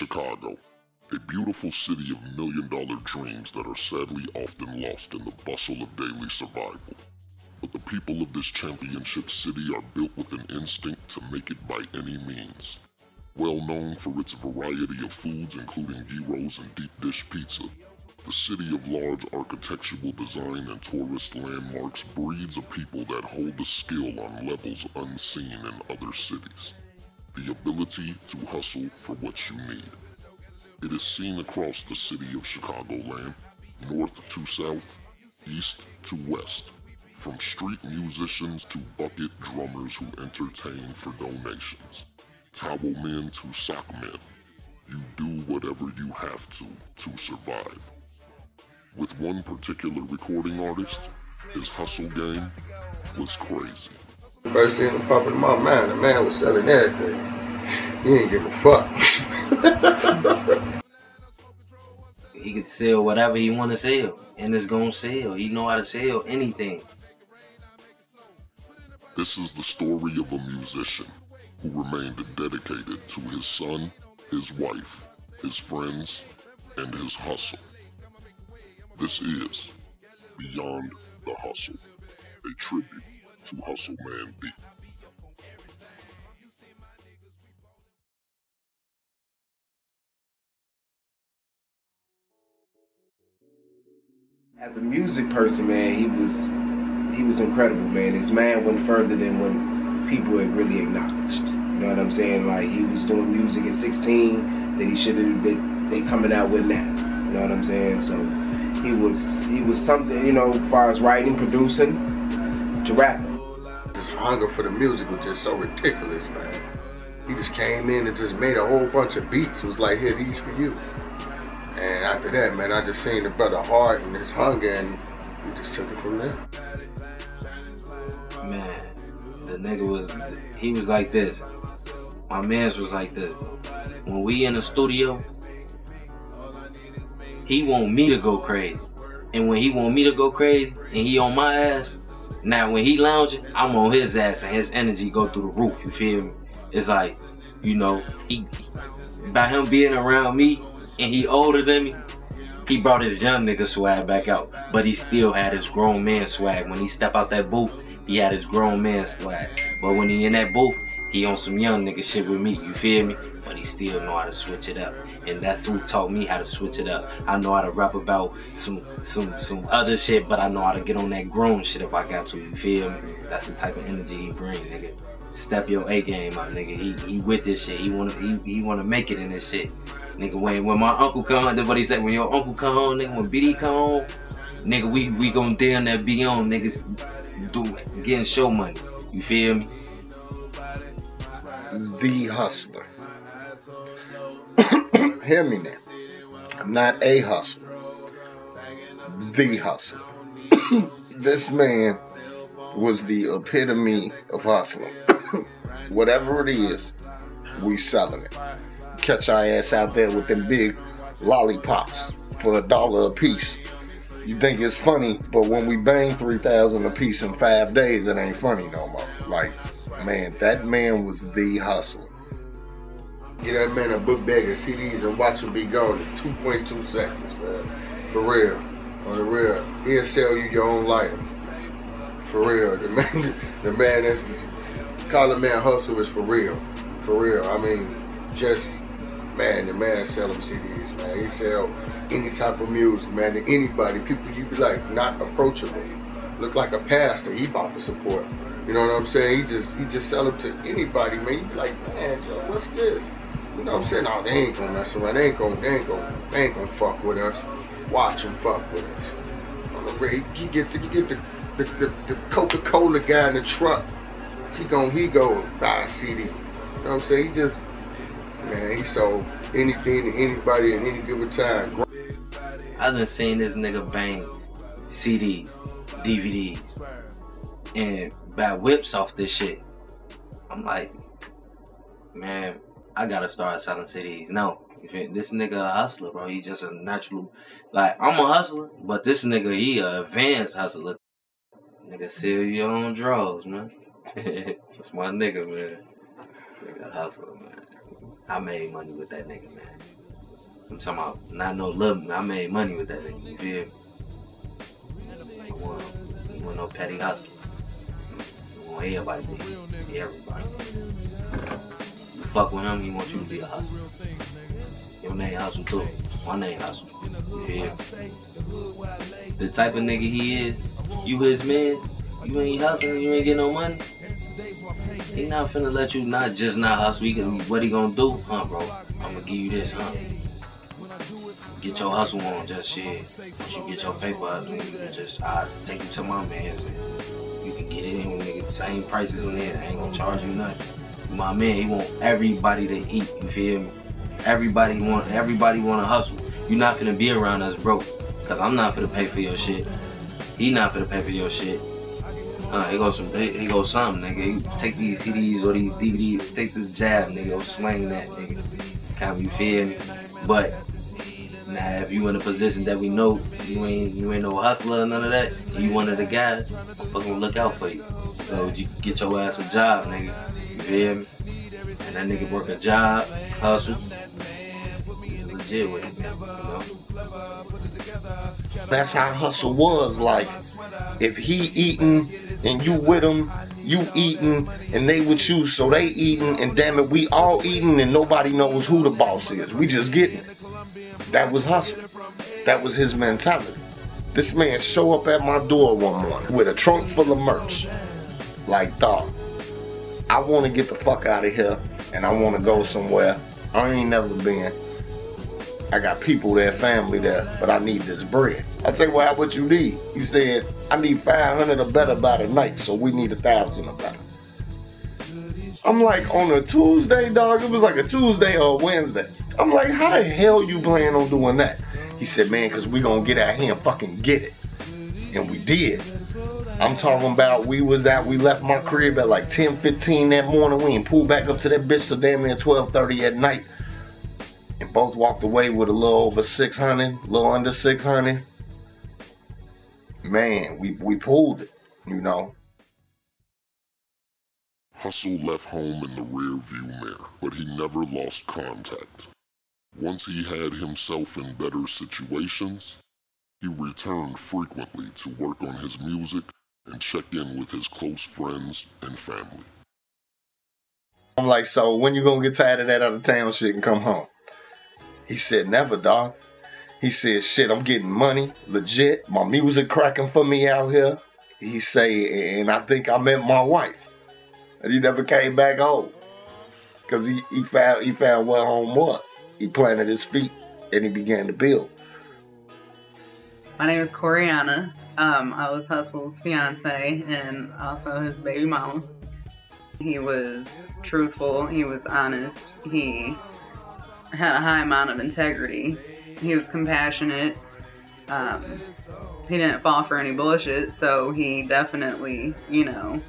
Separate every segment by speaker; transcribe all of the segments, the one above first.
Speaker 1: Chicago, a beautiful city of million-dollar dreams that are sadly often lost in the bustle of daily survival. But the people of this championship city are built with an instinct to make it by any means. Well known for its variety of foods including gyros and deep dish pizza, the city of large architectural design and tourist landmarks breeds a people that hold a skill on levels unseen in other cities. The ability to hustle for what you need. It is seen across the city of Chicagoland, north to south, east to west, from street musicians to bucket drummers who entertain for donations, towel men to sock men. You do whatever you have to survive. With one particular recording artist, his hustle game was crazy.
Speaker 2: First thing that popped in my mind, the man was selling everything. He ain't give a fuck.
Speaker 3: He could sell whatever he want to sell, and it's gonna sell. He know how to sell anything.
Speaker 1: This is the story of a musician who remained dedicated to his son, his wife, his friends, and his hustle. This is Beyond the Hustle, a tribute to Hustleman D.
Speaker 4: As a music person, man, he was incredible, man. His man went further than when people had really acknowledged. You know what I'm saying? Like, he was doing music at 16 that he should have been they coming out with now. You know what I'm saying? So he was something, you know, as far as writing, producing, to rapping.
Speaker 2: His hunger for the music was just so ridiculous, man. He just came in and just made a whole bunch of beats. It was like, here, these for you. And after that, man, I just seen the brother heart and his hunger, and we just took it from there.
Speaker 3: Man, the nigga he was like this. My mans was like this. When we in the studio, he want me to go crazy. And when he want me to go crazy and he on my ass, now when he lounging, I'm on his ass and his energy go through the roof, you feel me? It's like, you know, by him being around me and he older than me, he brought his young nigga swag back out. But he still had his grown man swag. When he step out that booth, he had his grown man swag. But when he in that booth, he on some young nigga shit with me, you feel me? But he still know how to switch it up. And that's who taught me how to switch it up. I know how to rap about some other shit, but I know how to get on that grown shit if I got to, you feel me? That's the type of energy he bring, nigga. Step your A game out, nigga. He with this shit. He wanna make it in this shit. Nigga, when my uncle come home, that's what he said, when your uncle come home, nigga, when BD come home, nigga, we gon' damn that be on, niggas getting show money. You feel me?
Speaker 2: The hustler. Hear me now. I'm not a hustler. The hustler. This man was the epitome of hustling. Whatever it is, we selling it. Catch our ass out there with them big lollipops for $1 a piece. You think it's funny, but when we bang 3,000 a piece in 5 days, it ain't funny no more. Like, man, that man was the hustler. Get that man a book bag of CDs and watch him be gone in 2.2 seconds, man. For real. On the real. He'll sell you your own lighter. For real. The man that's call a man hustle is for real. For real. I mean, just, man, the man sell them CDs, man. He sell any type of music, man, to anybody. People, you be like, not approachable. Look like a pastor, he about to support. You know what I'm saying? He just sell them to anybody, man. You be like, man, Joe, what's this? You know what I'm saying? No, they ain't gonna mess around. They ain't gonna fuck with us. Watch them fuck with us. You get the Coca-Cola guy in the truck. He go buy a CD. You know what I'm saying? He just, man, he sold anything to anybody at any given time.
Speaker 3: I done seen this nigga bang CDs, DVDs, and buy whips off this shit. I'm like, man, I gotta start selling CDs. No, this nigga a hustler, bro. He just a natural, like, I'm a hustler, but this nigga, he a advanced hustler. Nigga, sell your own drugs, man. That's my nigga, man. Nigga hustler, man. I made money with that nigga, man. I'm talking about not no little. I made money with that nigga. You feel me? He want no petty hustler. He want everybody to be everybody. You fuck with him, he want you to be a hustler. Your name Hustle too. My name Hustle. You feel me? The type of nigga he is, you his man, you ain't hustling, you ain't getting no money. He not finna let you not hustle. What he gonna do? Huh, bro? I'm gonna give you this, huh? Get your hustle on, just shit. Once you get your paper up, I'll take you to my man's and you can get it in with nigga, the same prices in there. I ain't gonna charge you nothing. My man, he want everybody to eat, you feel me? Everybody want to hustle. You not finna be around us broke. Cause I'm not finna pay for your shit. He not finna pay for your shit. Here goes something, nigga. You take these CDs or these DVDs, take this jab, nigga, go slang that, nigga. Kind of, you feel me? But now, if you in a position that we know you ain't no hustler or none of that, and you one of the guys, I'm fucking look out for you. So you get your ass a job, nigga. You feel me? And that nigga work a job, hustle. Legit with it, man. You know?
Speaker 2: That's how hustle was. Like, if he eating and you with him, you eating and they with you, so they eating, and damn it, we all eating and nobody knows who the boss is. We just getting it. That was hustle. That was his mentality. This man show up at my door one morning with a trunk full of merch. Like, dog, I want to get the fuck out of here and I want to go somewhere I ain't never been. I got people there, family there, but I need this bread. I say, well, what you need? He said, I need 500 or better by the night, so we need 1,000 or better. I'm like, on a Tuesday, dog? It was like a Tuesday or a Wednesday. I'm like, how the hell you plan on doing that? He said, man, because we going to get out here and fucking get it. And we did. I'm talking about we left my crib at like 10:15 that morning. We ain't pulled back up to that bitch till damn near 12:30 at night. And both walked away with a little over 600, a little under 600. Man, we pulled it, you know.
Speaker 1: Hustle left home in the rear-view mirror, but he never lost contact. Once he had himself in better situations, he returned frequently to work on his music and check in with his close friends and family.
Speaker 2: I'm like, so when you gonna get tired of that out of town shit and come home? He said, never, dog. He said, shit, I'm getting money, legit. My music cracking for me out here. He say, and I think I met my wife. And he never came back home. Because he found what home was. He planted his feet and he began to build.
Speaker 5: My name is Coriana. I was Hustle's fiance and also his baby mama. He was truthful. He was honest. He had a high amount of integrity. He was compassionate. He didn't fall for any bullshit, so he definitely, you know,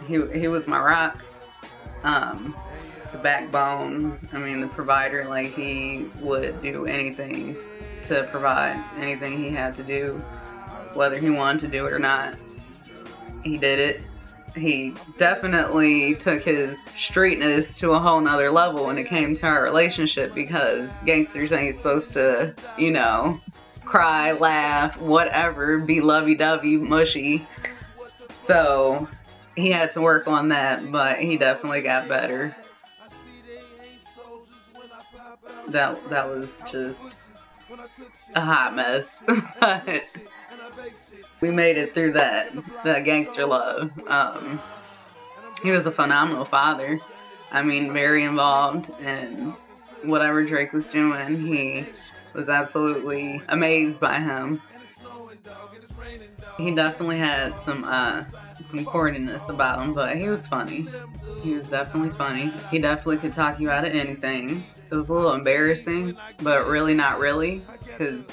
Speaker 5: he was my rock. The backbone, I mean, the provider. Like, he would do anything to provide anything he had to do, whether he wanted to do it or not. He did it. He definitely took his streetness to a whole nother level when it came to our relationship, because gangsters ain't supposed to, you know, cry, laugh, whatever, be lovey-dovey, mushy. So he had to work on that, but he definitely got better. That was just a hot mess. But we made it through that gangster love. He was a phenomenal father. I mean, very involved in whatever Drake was doing. He was absolutely amazed by him. He definitely had some corniness about him, but he was funny. He was definitely funny. He definitely could talk you out of anything. It was a little embarrassing, but really not really, because,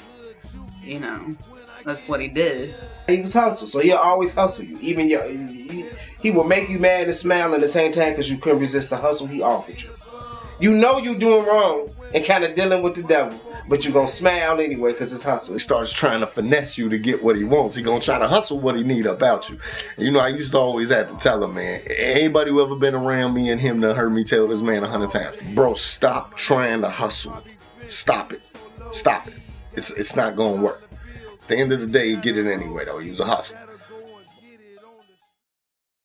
Speaker 5: you know, that's what he did.
Speaker 4: He was hustle, so he'll always hustle you. Even he will make you mad and smile at the same time because you couldn't resist the hustle he offered you. You know you doing wrong and kind of dealing with the devil, but you gonna smile anyway because it's hustle.
Speaker 2: He starts trying to finesse you to get what he wants. He gonna try to hustle what he need about you. And, you know, I used to always have to tell him, man, anybody who ever been around me and him done heard me tell this man 100 times, bro, stop trying to hustle. Stop it. Stop it. It's not gonna work. At the end of the day, you get it anyway, though. He was a hustler.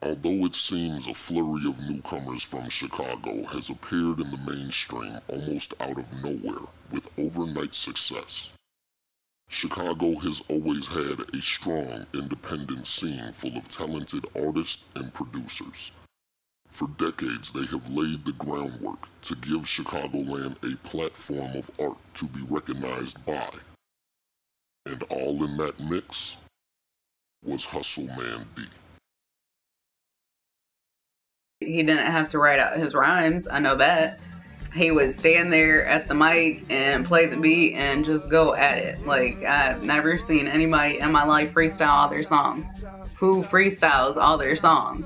Speaker 1: Although it seems a flurry of newcomers from Chicago has appeared in the mainstream almost out of nowhere with overnight success, Chicago has always had a strong independent scene full of talented artists and producers. For decades, they have laid the groundwork to give Chicagoland a platform of art to be recognized by. And all in that mix was Hustleman D.
Speaker 5: He didn't have to write out his rhymes, I know that. He would stand there at the mic and play the beat and just go at it. Like, I've never seen anybody in my life freestyle all their songs. Who freestyles all their songs?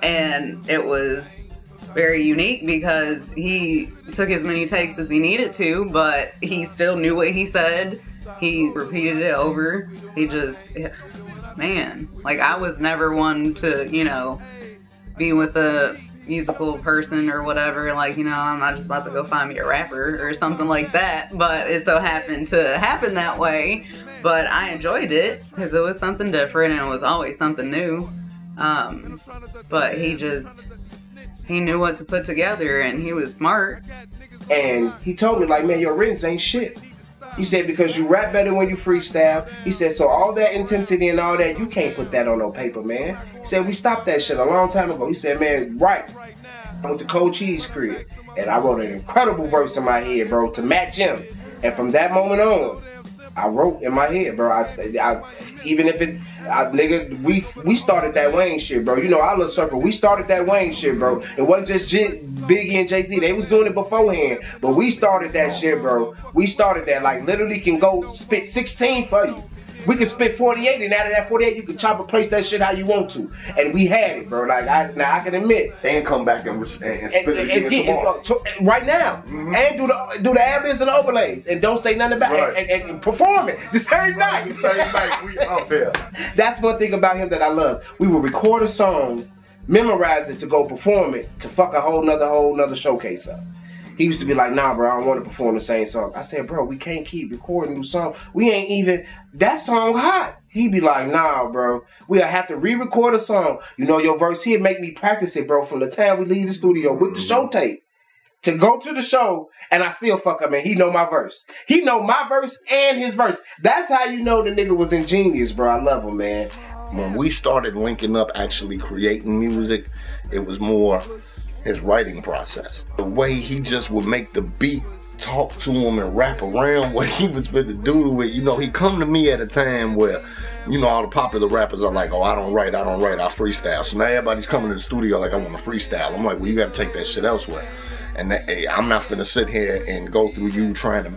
Speaker 5: And it was very unique because he took as many takes as he needed to, but he still knew what he said. He repeated it over. He just, man, like, I was never one to, you know, be with a musical person or whatever, like, you know, I'm not just about to go find me a rapper or something like that, but it so happened to happen that way. But I enjoyed it because it was something different and it was always something new. But he knew what to put together and he was smart. And
Speaker 4: he told me, like, man, your writtens ain't shit. He said, because you rap better when you freestyle. He said, so all that intensity and all that, you can't put that on no paper, man. He said, we stopped that shit a long time ago. He said, man, right. I went to Cold Cheese crib, and I wrote an incredible verse in my head, bro, to match him. And from that moment on, I wrote in my head, bro. Even if it, nigga, we started that Wayne shit, bro. You know, I love Circle. We started that Wayne shit, bro. It wasn't just Biggie and Jay-Z. They was doing it beforehand, but we started that shit, bro. We started that. Like, literally can go spit 16 for you. We could spit 48, and out of that 48, you could chop and place that shit how you want to. And we had it, bro. Like, now I can admit.
Speaker 2: And come back and spit it again
Speaker 4: right now. Mm-hmm. And do the ad-libs and the overlays. And don't say nothing about it. And perform it the same night.
Speaker 2: The same night. We up there.
Speaker 4: That's one thing about him that I love. We would record a song, memorize it to go perform it, to fuck a whole nother showcase up. He used to be like, nah, bro, I don't want to perform the same song. I said, bro, we can't keep recording new songs. We ain't even, that song hot. He'd be like, nah, bro, we'll have to re-record a song. You know, your verse here, make me practice it, bro, from the time we leave the studio with the show tape. To go to the show, and I still fuck up, man. He know my verse. He know my verse and his verse. That's how you know the nigga was ingenious, bro. I love him, man.
Speaker 2: When we started linking up, actually creating music, it was more his writing process. The way he just would make the beat talk to him and rap around what he was finna do to it. You know, he come to me at a time where, you know, all the popular rappers are like, oh, I don't write, I freestyle. So now everybody's coming to the studio like, I want to freestyle. I'm like, well, you gotta take that shit elsewhere. And I'm not finna sit here and go through you trying to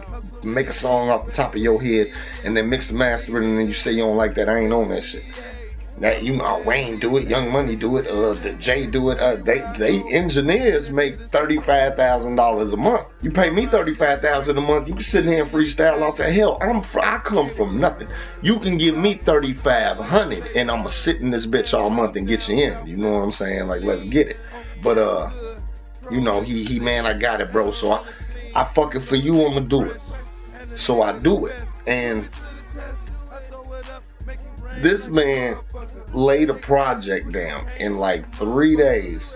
Speaker 2: make a song off the top of your head and then mix and master it and then you say you don't like that. I ain't on that shit. That, you know, Wayne do it, Young Money do it, the Jay do it. They engineers make $35,000 a month. You pay me $35,000 a month, you can sit here and freestyle out to hell. I come from nothing. You can give me $3,500 and I'ma sit in this bitch all month and get you in. You know what I'm saying? Like, let's get it. But you know, he man, I got it, bro. So I fuck it for you, I'ma do it. So I do it. And this man laid a project down in like 3 days,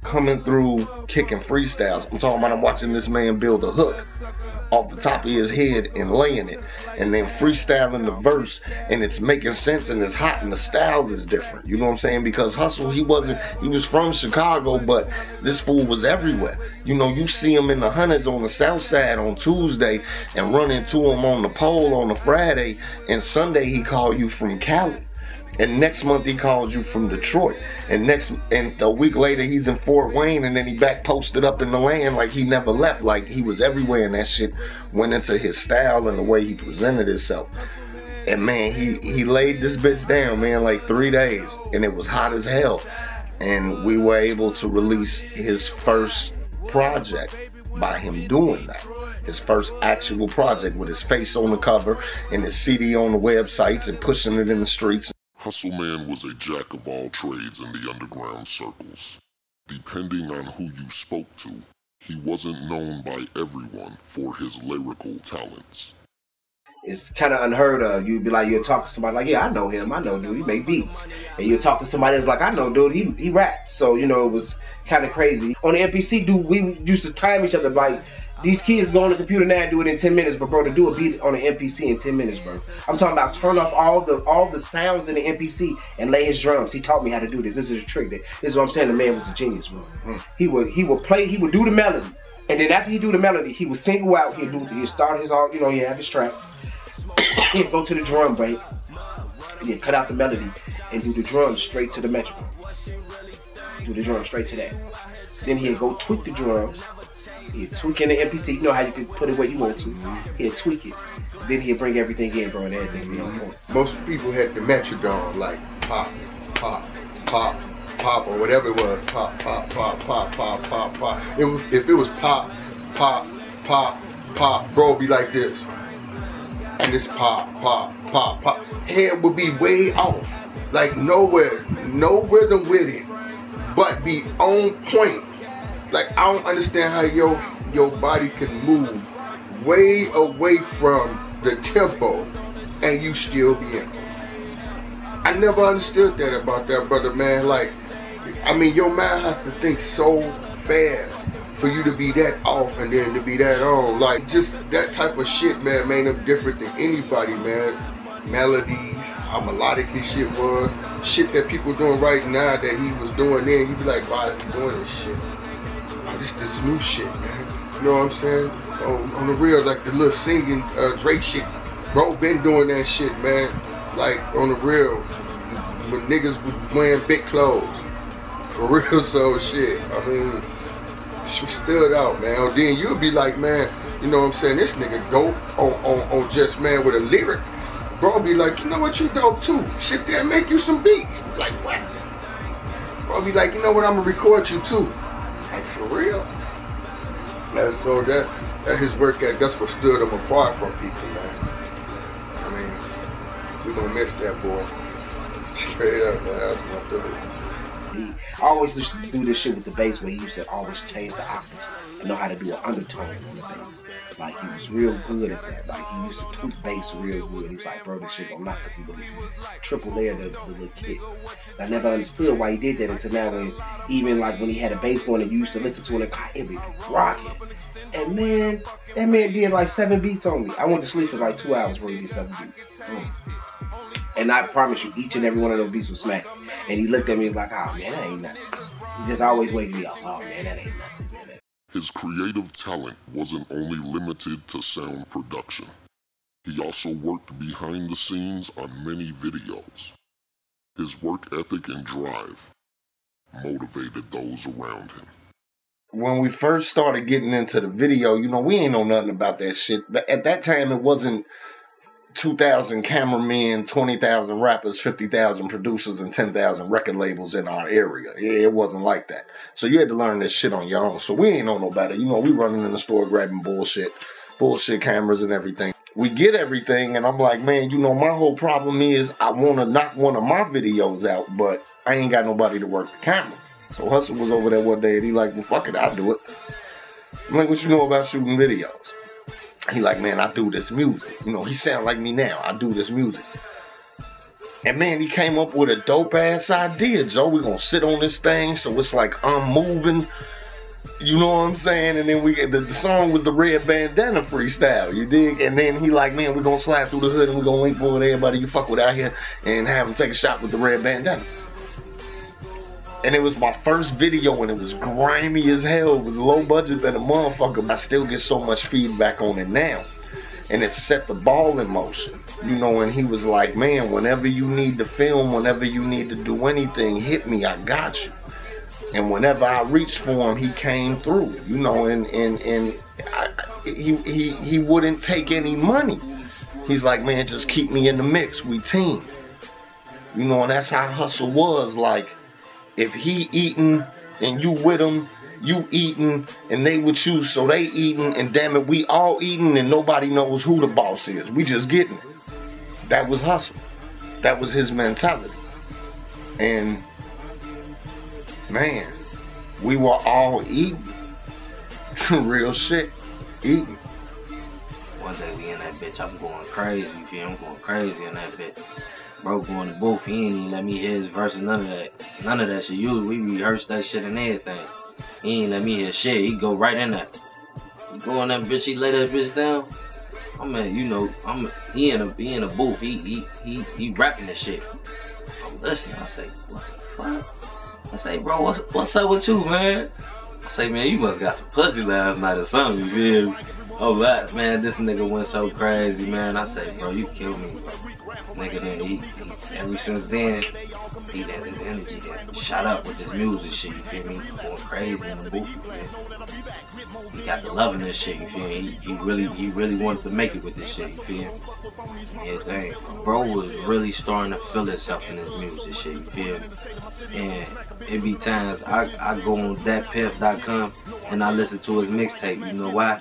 Speaker 2: coming through, kicking freestyles. I'm talking about, I'm watching this man build a hook off the top of his head and laying it, and then freestyling the verse, and it's making sense and it's hot and the style is different. You know what I'm saying? Because Hustle, he was from Chicago, but this fool was everywhere. You know, you see him in the hundreds on the south side on Tuesday and run into him on the pole on a Friday, and Sunday he called you from Cali. And next month he calls you from Detroit. And a week later he's in Fort Wayne, and then he back posted up in the land like he never left. Like he was everywhere, and that shit went into his style and the way he presented himself. And man, he laid this bitch down, man, like 3 days, and it was hot as hell. And we were able to release his first project by him doing that. His first actual project with his face on the cover and his CD on the websites and pushing it in the streets.
Speaker 1: Hustleman was a jack of all trades in the underground circles. Depending on who you spoke to, he wasn't known by everyone for his lyrical talents.
Speaker 4: It's kind of unheard of. You'd be like, you'll talk to somebody like, yeah, I know him. I know dude, he make beats. And you'll talk to somebody that's like, I know dude, he raps. So, you know, it was kind of crazy. On the MPC, dude, we used to time each other like, these kids go on the computer now and do it in 10 minutes, but bro, to do a beat on the MPC in 10 minutes, bro. I'm talking about turn off all the sounds in the MPC and lay his drums. He taught me how to do this. This is a trick. This is what I'm saying. The man was a genius, bro. He would do the melody. And then after he do the melody, he would single out, he'd start his all, you know, he'd have his tracks. He'd go to the drum break, he'd cut out the melody and do the drums straight to the metronome. Do the drums straight to that. Then he'd go tweak the drums. He'd tweak in the MPC, you know how you can put it where you want to. He'd tweak it. Then he'd bring everything in, bro, and everything be on point.
Speaker 2: Most people had the metronome, like pop, pop, pop, pop, or whatever it was. Pop, pop, pop, pop, pop, pop, pop. If it was pop, pop, pop, pop, bro, it'd be like this. And it's pop, pop, pop, pop. Head would be way off. Like nowhere, no rhythm with it, but be on point. Like, I don't understand how your body can move way away from the tempo and you still be in. I never understood that about that brother, man. Like, I mean, your mind has to think so fast for you to be that off and then to be that on. Like, just that type of shit, man, made him different than anybody, man. Melodies, how melodic his shit was. Shit that people doing right now that he was doing then, you'd be like, why is he doing this shit? Oh, this new shit, man. You know what I'm saying? On the real, like the little singing Drake shit. Bro been doing that shit, man. Like, on the real, when niggas was wearing big clothes. For real, so shit. I mean, she stood out, man. Or then you'll be like, man, you know what I'm saying? This nigga dope on Just Man with a lyric. Bro be like, you know what, you dope too. Sit there and make you some beats. Like, what? Bro be like, you know what, I'm gonna record you too. Like, for real? And so that his work ethic, that's what stood him apart from people, man. I mean, we gonna miss that boy. Straight up, man. That's my dude.
Speaker 4: He always used to do this shit with the bass where he used to always change the octaves and know how to do an undertone on the bass. Like, he was real good at that. Like, he used to tweak bass real good. He was like, bro, this shit gonna knock, because he would triple layer the little kicks. I never understood why he did that until now, when even like when he had a bass going and you used to listen to it in the car, it be rocking. And man, that man did like 7 beats on me. I went to sleep for like 2 hours before he did 7 beats. And I promise you, each and every one of those beats was smacking. And he looked at me like, oh man, that ain't nothing. He just always wake me up. Oh man, that ain't nothing.
Speaker 1: His creative talent wasn't only limited to sound production. He also worked behind the scenes on many videos. His work ethic and drive motivated those around him.
Speaker 2: When we first started getting into the video, you know, we ain't know nothing about that shit. But at that time, it wasn't 2,000 cameramen, 20,000 rappers, 50,000 producers, and 10,000 record labels in our area. It wasn't like that. So you had to learn this shit on your own. So we ain't know no better. You know, we running in the store grabbing bullshit cameras and everything. We get everything, and I'm like, man, you know, my whole problem is I want to knock one of my videos out, but I ain't got nobody to work the camera. So Hustle was over there one day, and he like, well, fuck it, I'll do it. I'm like, what you know about shooting videos? He like, man, I do this music. You know, he sound like me now. I do this music. And man, he came up with a dope ass idea, Joe. We gonna sit on this thing, so it's like I'm moving. You know what I'm saying? And then the song was the Red Bandana freestyle, you dig? And then he like, man, we gonna slide through the hood and we gonna link with everybody you fuck with out here and have him take a shot with the Red Bandana. And it was my first video, and it was grimy as hell. It was low budget than a motherfucker. I still get so much feedback on it now. And it set the ball in motion. You know, and he was like, man, whenever you need to film, whenever you need to do anything, hit me, I got you. And whenever I reached for him, he came through. You know, and he wouldn't take any money. He's like, man, just keep me in the mix. We team. You know, and that's how Hustle was. Like, if he eating and you with him you eating and they with you, so they eating, and damn it, we all eating and nobody knows who the boss is. We just getting it. That was hustle. That was his mentality. And man, we were all eating. Real shit. Eating.
Speaker 3: One day we in that bitch, I'm going crazy, you feel? I'm going crazy in that bitch. Bro going to booth, he ain't even let me hear his verse and none of that. None of that shit. We rehearsed that shit and everything. He ain't let me hear shit. He go right in there. He go in that bitch, he lay that bitch down. He in a booth, he rapping this shit. I'm listening, I say, what the fuck? I say, bro, what's up with you, man? I say, man, you must got some pussy last night or something, you feel me? Oh, man, this nigga went so crazy, man. I say, bro, you killed me, bro. Nigga, then he ever since then, he had his energy shot up with this music shit, you feel me? Going crazy in the booth, you feel me? He got the love in this shit, you feel me? He really wanted to make it with this shit, you feel me? Yeah, dang. Bro was really starting to feel himself in his music shit, you feel me? And it be times I go on Datpiff.com and I listen to his mixtape, you know why?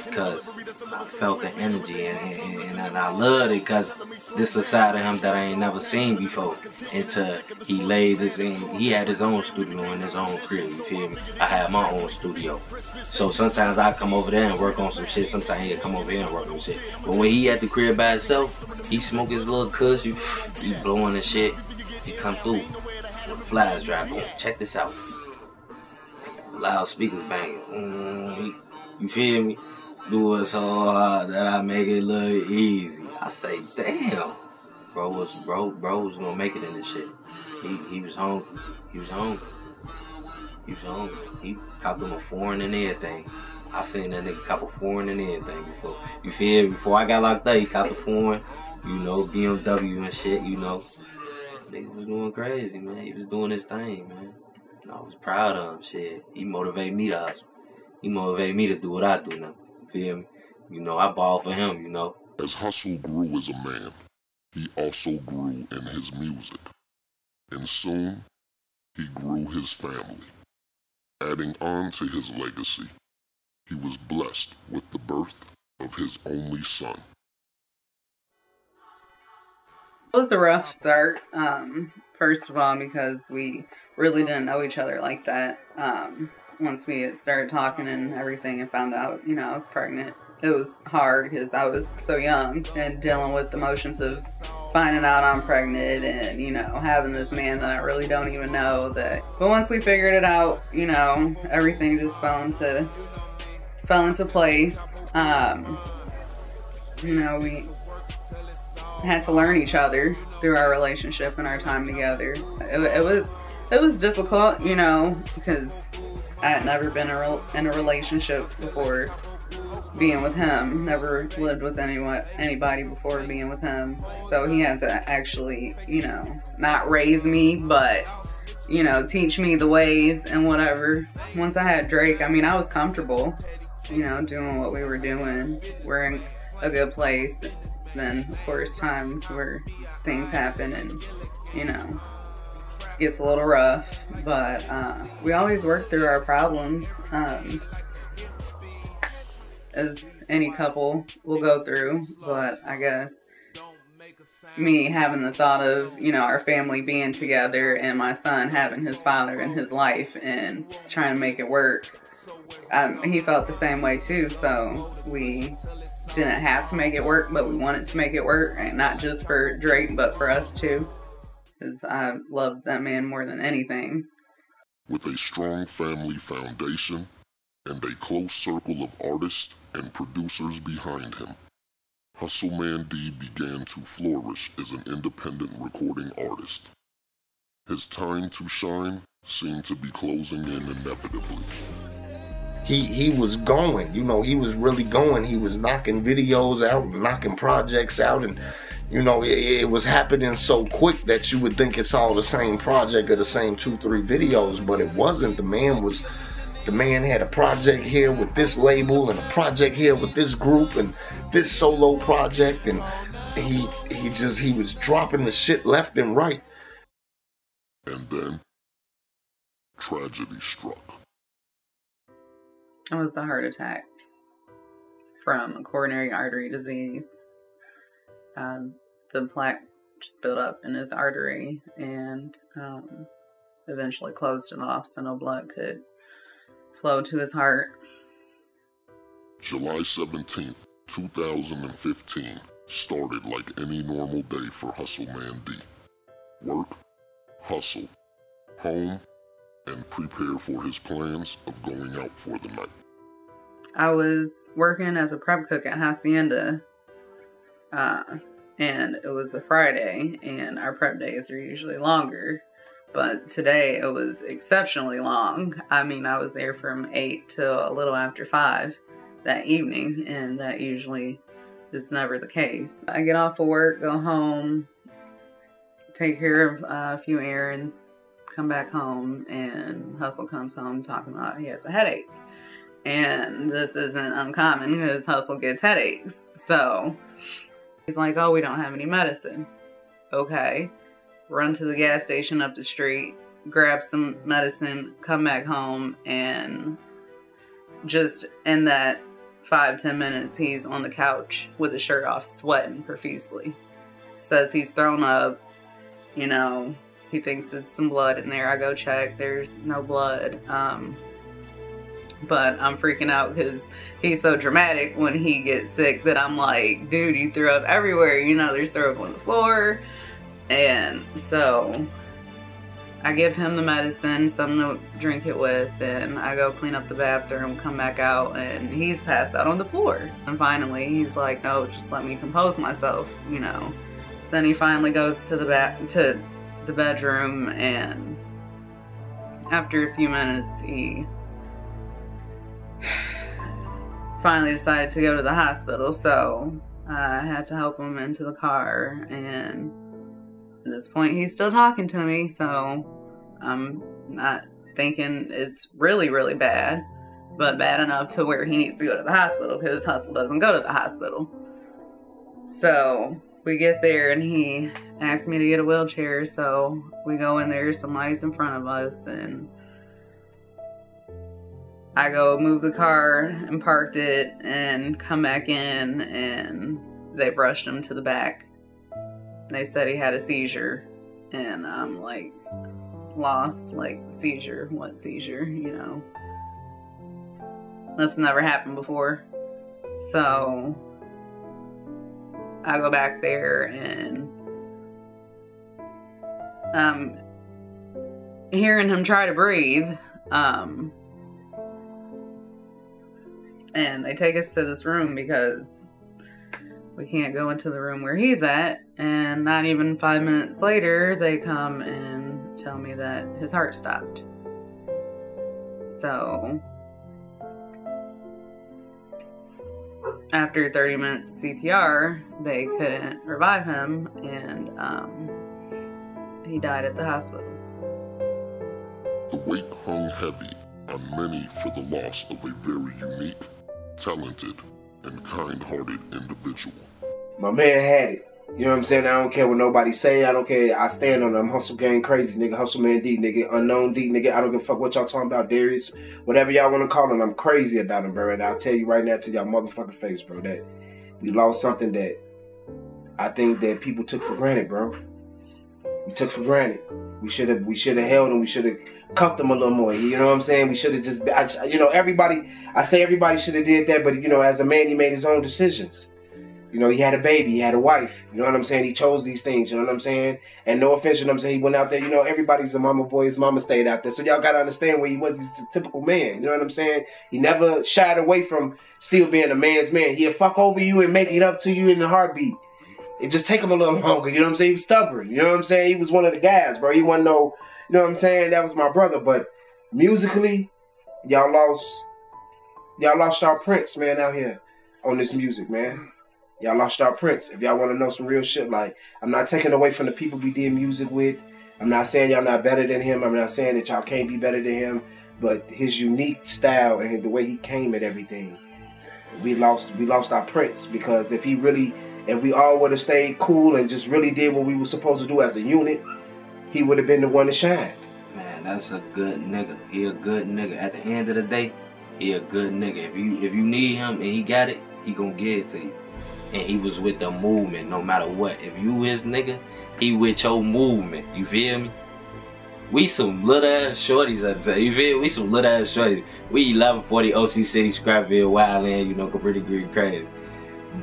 Speaker 3: Because I felt the energy and I loved it because this is a side of him that I ain't never seen before until he laid this in. He had his own studio in his own crib, you feel me? I had my own studio. So sometimes I come over there and work on some shit. Sometimes he'll come over here and work on shit. But when he at the crib by himself, he smoke his little kush, he blowing the shit. He come through with flash drive. Boom, check this out. Loud speakers banging. You feel me? Do it so hard that I make it look easy. I say, damn. Bro was gonna make it in this shit. He was hungry. He was hungry. He copped him a foreign and everything. I seen that nigga cop a foreign and everything before. You feel me? Before I got locked up, he copped a foreign, you know, BMW and shit, you know. Nigga was going crazy, man. He was doing his thing, man. And I was proud of him, shit. He motivated me to hustle. He motivated me to do what I do now. Feel me? You know, I ball for him, you know.
Speaker 1: As Hustle grew as a man, he also grew in his music. And soon, he grew his family. Adding on to his legacy, he was blessed with the birth of his only son.
Speaker 5: It was a rough start, first of all, because we really didn't know each other like that. Once we had started talking and everything and found out, you know, I was pregnant, it was hard because I was so young and dealing with the emotions of finding out I'm pregnant and, you know, having this man that I really don't even know that. But once we figured it out, you know, everything just fell into place. You know, we had to learn each other through our relationship and our time together. It was difficult, you know, because I had never been in a relationship before being with him. Never lived with anybody before being with him. So he had to actually, you know, not raise me, but, you know, teach me the ways and whatever. Once I had Drake, I mean, I was comfortable, you know, doing what we were doing. We're in a good place. Then, of course, times where things happen and, you know, gets a little rough, but we always work through our problems, as any couple will go through. But I guess me having the thought of, you know, our family being together and my son having his father in his life and trying to make it work, he felt the same way too. So we didn't have to make it work, but we wanted to make it work, and not just for Drake, but for us too. Because I love that man more than anything.
Speaker 1: With a strong family foundation and a close circle of artists and producers behind him, Hustleman D began to flourish as an independent recording artist. His time to shine seemed to be closing in inevitably.
Speaker 2: He was going, you know, he was really going. He was knocking videos out, knocking projects out, and you know, it was happening so quick that you would think it's all the same project or the same 2-3 videos, but it wasn't. The man had a project here with this label and a project here with this group and this solo project, and he was dropping the shit left and right.
Speaker 1: And then tragedy struck.
Speaker 5: It was a heart attack from a coronary artery disease. The plaque just built up in his artery and eventually closed it off so no blood could flow to his heart.
Speaker 1: July 17th, 2015 started like any normal day for Hustleman D. Work, hustle, home, and prepare for his plans of going out for the night.
Speaker 5: I was working as a prep cook at Hacienda, and it was a Friday, and our prep days are usually longer, but today it was exceptionally long. I mean, I was there from 8 till a little after 5 that evening, and that usually is never the case. I get off of work, go home, take care of a few errands, come back home, and Hustle comes home talking about he has a headache. And this isn't uncommon because Hustle gets headaches. So he's like, oh, we don't have any medicine. Okay. Run to the gas station up the street, grab some medicine, come back home, and just in that 5-10 minutes, he's on the couch with his shirt off, sweating profusely. Says he's thrown up, you know, he thinks it's some blood in there. I go check, there's no blood. But I'm freaking out because he's so dramatic when he gets sick that I'm like, dude, you threw up everywhere. You know, there's throw up on the floor. And so I give him the medicine, something to drink it with, and I go clean up the bathroom, come back out, and he's passed out on the floor. And finally, he's like, no, just let me compose myself, you know. Then he finally goes to the bedroom, and after a few minutes, he finally decided to go to the hospital. So I had to help him into the car, and at this point he's still talking to me, so I'm not thinking it's really, really bad, but bad enough to where he needs to go to the hospital because Hustle doesn't go to the hospital. So we get there and he asked me to get a wheelchair, so we go in there, somebody's in front of us, and I go move the car and parked it and come back in, and they rushed him to the back. They said he had a seizure, and I'm like lost, like, seizure, what seizure, you know? That's never happened before. So I go back there and hearing him try to breathe, and they take us to this room because we can't go into the room where he's at. And not even 5 minutes later, they come and tell me that his heart stopped. So after 30 minutes of CPR, they couldn't revive him, and he died at the hospital.
Speaker 1: The weight hung heavy on many for the loss of a very unique, talented, and kind-hearted individual.
Speaker 4: My man had it. You know what I'm saying? I don't care what nobody say. I don't care. I stand on them. Hustle gang crazy, nigga. Hustleman D, nigga. Unknown D, nigga. I don't give a fuck what y'all talking about. Darius, whatever y'all want to call him. I'm crazy about him, bro. And I'll tell you right now to y'all motherfucking face, bro, that we lost something that I think that people took for granted, bro. We took for granted. We should have held him. We should have cuffed him a little more. You know what I'm saying? We should have just, you know, everybody should have did that. But, you know, as a man, he made his own decisions. You know, he had a baby, he had a wife. You know what I'm saying? He chose these things, you know what I'm saying? And no offense, you know what I'm saying? He went out there, you know, everybody's a mama boy. His mama stayed out there. So y'all got to understand where he was. He was a typical man. You know what I'm saying? He never shied away from still being a man's man. He'll fuck over you and make it up to you in a heartbeat. It just take him a little longer. You know what I'm saying? He was stubborn. You know what I'm saying? He was one of the guys, bro. He wasn't no, you know what I'm saying? That was my brother. But musically, y'all lost our prince, man, out here on this music, man. Y'all lost our prince. If y'all want to know some real shit, like, I'm not taking away from the people we did music with. I'm not saying y'all not better than him. I'm not saying that y'all can't be better than him. But his unique style and the way he came at everything, we lost our prince. Because if we all would have stayed cool and just really did what we were supposed to do as a unit, he would have been the one to shine.
Speaker 3: Man, that's a good nigga. He a good nigga. At the end of the day, He a good nigga. If you need him and he got it, he gonna give it to you. And he was with the movement no matter what. If you his nigga, he with your movement. You feel me? We some little ass shorties at the time. You feel me? We some little ass shorties. We 1140 OC City, Scrapville, Wildland, you know, pretty green crazy.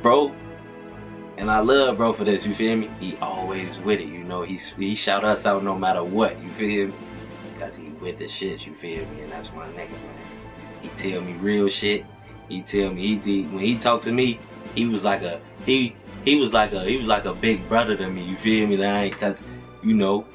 Speaker 3: Bro, and I love bro for this, you feel me? He always with it, you know. He shout us out no matter what, you feel me? Because he with the shit, you feel me? And that's my nigga, man. He tell me real shit. He tell me when he talk to me, he was like a big brother to me, you feel me? Like, cause you know,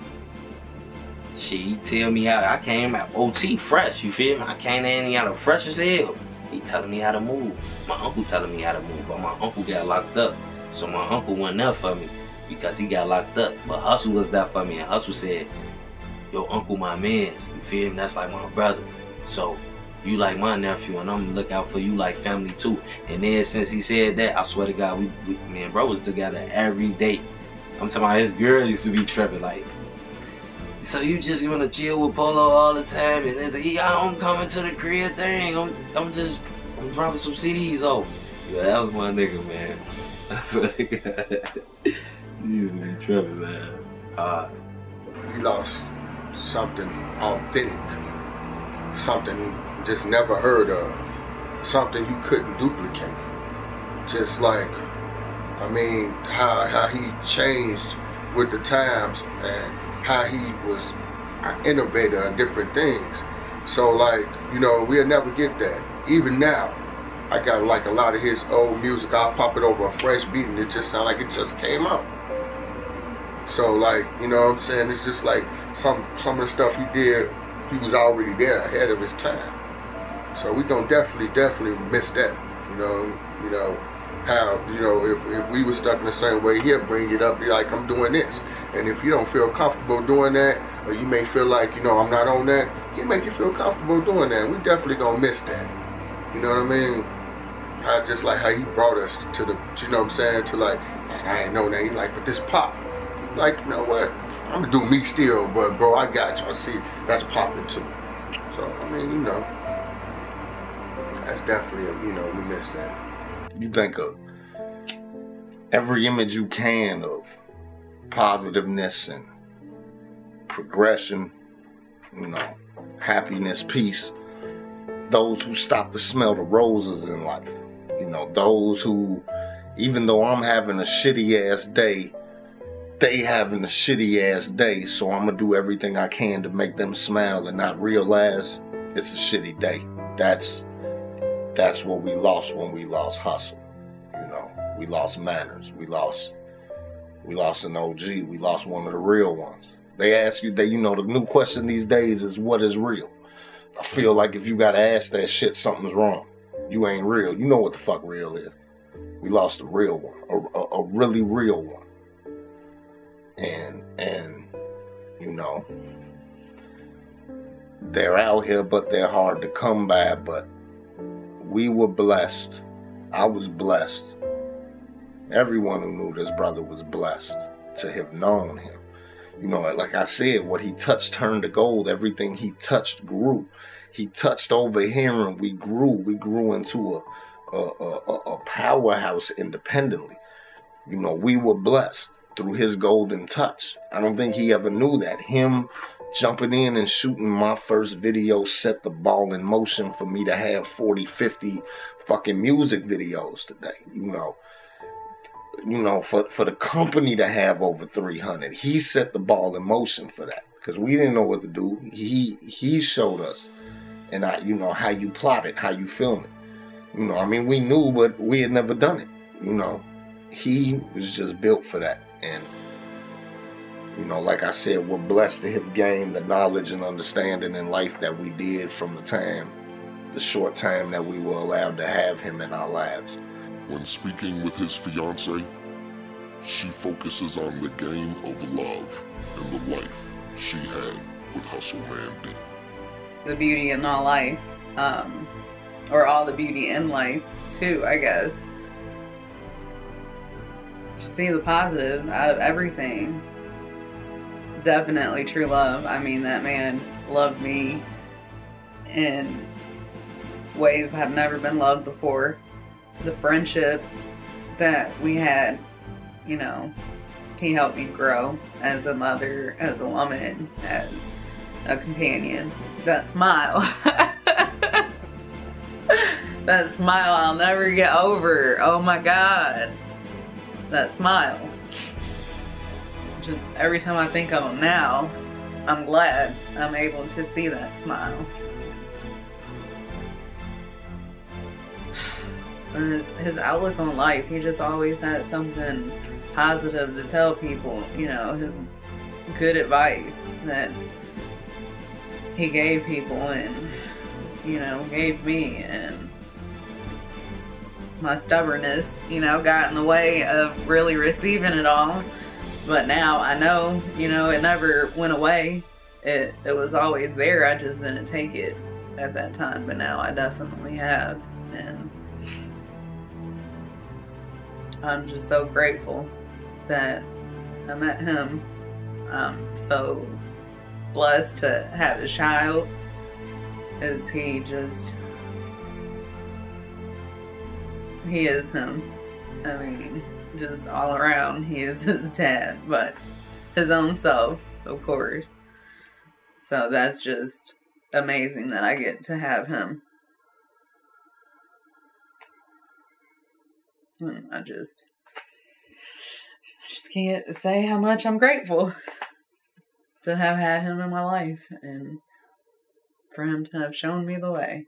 Speaker 3: shit, he tell me how I came out OT fresh, you feel me? I came in out of fresh as hell. He telling me how to move. My uncle telling me how to move, but my uncle got locked up. So my uncle wasn't there for me because he got locked up. But Hustle was there for me, and Hustle said, yo, uncle my man, you feel me? That's like my brother. So you like my nephew, and I'm gonna look out for you like family too. And then since he said that, I swear to God, me and bro was together every day. I'm talking about his girl used to be tripping like, so you just gonna chill with Polo all the time, and then say, yeah, I'm coming to the crib thing. I'm dropping some CDs off. Yeah, that was my nigga, man. I swear to God. He used to be tripping, man.
Speaker 2: We lost something authentic, something just never heard of, something you couldn't duplicate. Just like, I mean, how he changed with the times and how he was an innovator on different things. So like, you know, we'll never get that. Even now, I got like a lot of his old music. I'll pop it over a fresh beat and it just sound like it just came out. So like, you know what I'm saying? It's just like some of the stuff he did, he was already there ahead of his time. So we gonna definitely miss that. You know how, you know, if we were stuck in the same way, he'll bring it up, be like, I'm doing this. And if you don't feel comfortable doing that, or you may feel like, you know, I'm not on that, he'll make you feel comfortable doing that. We definitely gonna miss that. You know what I mean? Just like how he brought us to the, you know what I'm saying, to like, man, I ain't know that. He like, but this pop. Like, you know what? I'm gonna do me still, but bro, I got you. I see that's popping too. So, I mean, you know, that's definitely, you know, we miss that. You think of every image you can of positiveness and progression, you know, happiness, peace. Those who stop to smell the roses in life. You know, those who, even though I'm having a shitty ass day, they having a shitty ass day, so I'm gonna do everything I can to make them smile and not realize it's a shitty day. That's what we lost when we lost Hustle. You know, we lost manners. We lost an OG. We lost one of the real ones. They ask you, you know, the new question these days is, what is real? I feel like if you gotta ask that shit, something's wrong. You ain't real. You know what the fuck real is. We lost a real one, a really real one. And you know, they're out here, but they're hard to come by. But we were blessed. I was blessed. Everyone who knew this brother was blessed to have known him. You know, like I said, what he touched turned to gold. Everything he touched grew. He touched over here and we grew. We grew into a powerhouse independently. You know, we were blessed through his golden touch. I don't think he ever knew that. Him jumping in and shooting my first video set the ball in motion for me to have 40, 50 fucking music videos today. You know, for the company to have over 300, he set the ball in motion for that, because we didn't know what to do. He showed us, and you know, how you plot it, how you film it. You know, I mean, we knew, but we had never done it. You know, he was just built for that. And you know, like I said, we're blessed to have gained the knowledge and understanding in life that we did from the short time that we were allowed to have him in our lives.
Speaker 1: When speaking with his fiancée, she focuses on the game of love and the life she had with Hustleman D.
Speaker 5: The beauty in all life, or all the beauty in life too, I guess. See the positive out of everything. Definitely true love. I mean, that man loved me, and ways I've never been loved before. The friendship that we had, you know, he helped me grow as a mother, as a woman, as a companion. That smile. That smile I'll never get over. Oh my God. That smile. Just every time I think of him now, I'm glad I'm able to see that smile. His outlook on life, he just always had something positive to tell people, you know, his good advice that he gave people and, you know, gave me, and my stubbornness, you know, got in the way of really receiving it all. But now I know, you know, it never went away. It was always there. I just didn't take it at that time, but now I definitely have, and I'm just so grateful that I met him. I'm so blessed to have a child, as he is him. I mean, just all around, he is his dad, but his own self, of course. So that's just amazing that I get to have him. I just can't say how much I'm grateful to have had him in my life and for him to have shown me the way.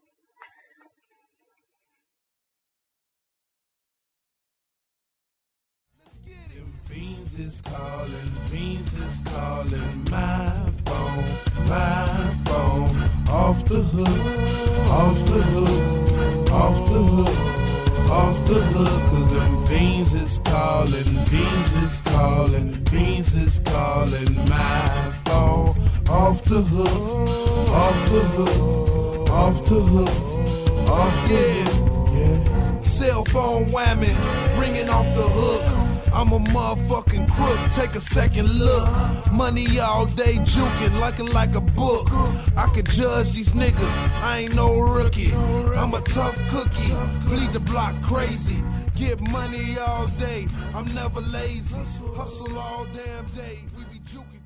Speaker 6: Fiends is calling my phone, off the hook, off the hook, off the hook, off the hook, 'cause them fiends is calling my phone, off the hook, off the hook, off the hook, off the yeah. Cell phone whammy, ringing off the hook. I'm a motherfucking crook, take a second look. Money all day juking, like a book. I could judge these niggas, I ain't no rookie. I'm a tough cookie, bleed the block crazy. Get money all day, I'm never lazy. Hustle all damn day, we be juking.